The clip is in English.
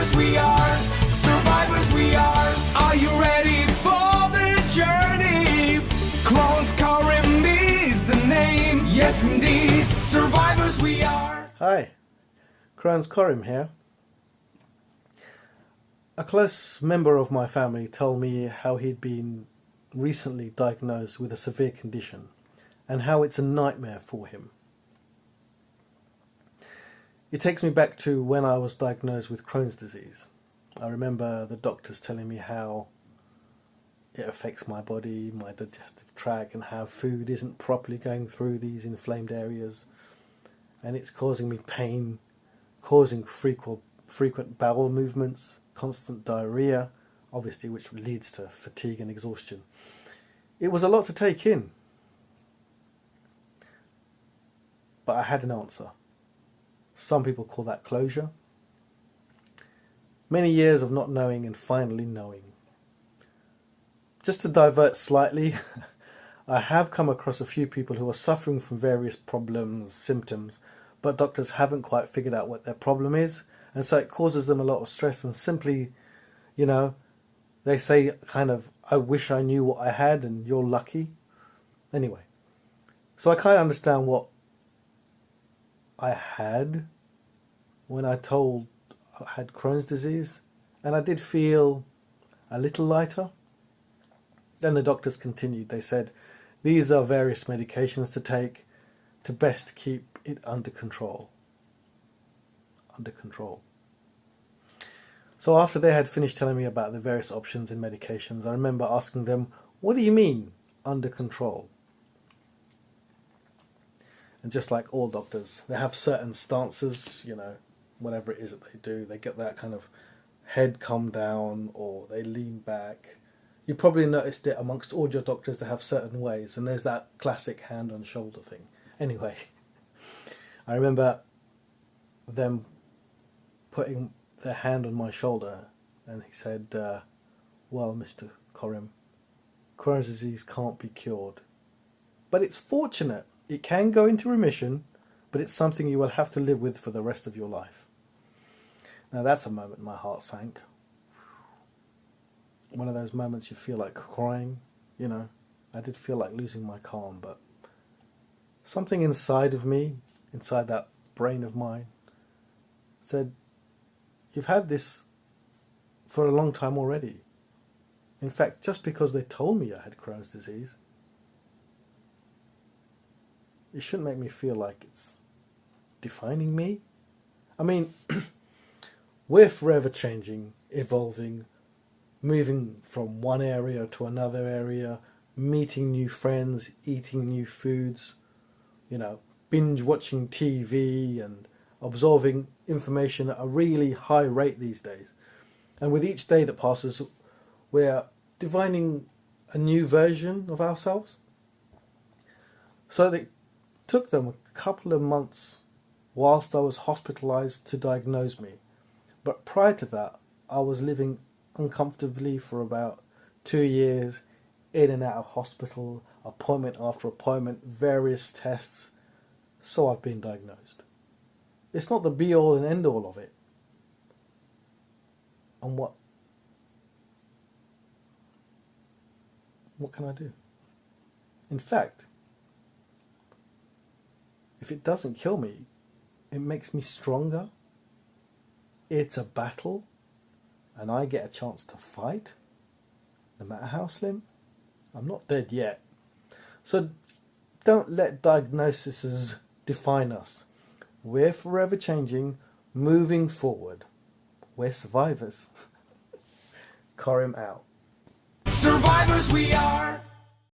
Survivors we are, survivors we are. Are you ready for the journey? Crohn's is the name, yes indeed. Survivors we are. Hi, Crohn's here. A close member of my family told me how he'd been recently diagnosed with a severe condition and how it's a nightmare for him. It takes me back to when I was diagnosed with Crohn's disease. I remember the doctors telling me how it affects my body, my digestive tract, and how food isn't properly going through these inflamed areas, and it's causing me pain, causing frequent bowel movements, constant diarrhea, obviously, which leads to fatigue and exhaustion. It was a lot to take in, but I had an answer. Some people call that closure. Many years of not knowing and finally knowing. Just to divert slightly, I have come across a few people who are suffering from various problems, symptoms, but doctors haven't quite figured out what their problem is, and so it causes them a lot of stress, and simply, they say kind of, I wish I knew what I had and you're lucky. Anyway, so I kind of understand what I had when I told I had Crohn's disease, and I did feel a little lighter. Then the doctors continued. They said, these are various medications to take to best keep it under control. Under control. So after they had finished telling me about the various options and medications, I remember asking them, what do you mean, under control? And just like all doctors, they have certain stances, whatever it is that they do. They get that kind of head come down, or they lean back. You probably noticed it amongst all your doctors to have certain ways, and there's that classic hand on shoulder thing. Anyway, I remember them putting their hand on my shoulder, and he said, well, Mr. Crohn's disease can't be cured. But it's fortunate. It can go into remission, but it's something you will have to live with for the rest of your life. Now that's a moment my heart sank. One of those moments you feel like crying, I did feel like losing my calm, but something inside of me, inside that brain of mine, said, you've had this for a long time already. In fact, just because they told me I had Crohn's disease, it shouldn't make me feel like it's defining me. I mean, we're forever changing, evolving, moving from one area to another area, meeting new friends, eating new foods, binge watching TV and absorbing information at a really high rate these days. And with each day that passes, we're defining a new version of ourselves. So it took them a couple of months whilst I was hospitalized to diagnose me. But prior to that, I was living uncomfortably for about 2 years, in and out of hospital, appointment after appointment, various tests. So I've been diagnosed. It's not the be all and end all of it. And what can I do? In fact, if it doesn't kill me, it makes me stronger. It's a battle, and I get a chance to fight, no matter how slim. I'm not dead yet. So don't let diagnoses define us. We're forever changing, moving forward. We're survivors. Corim out. Survivors we are.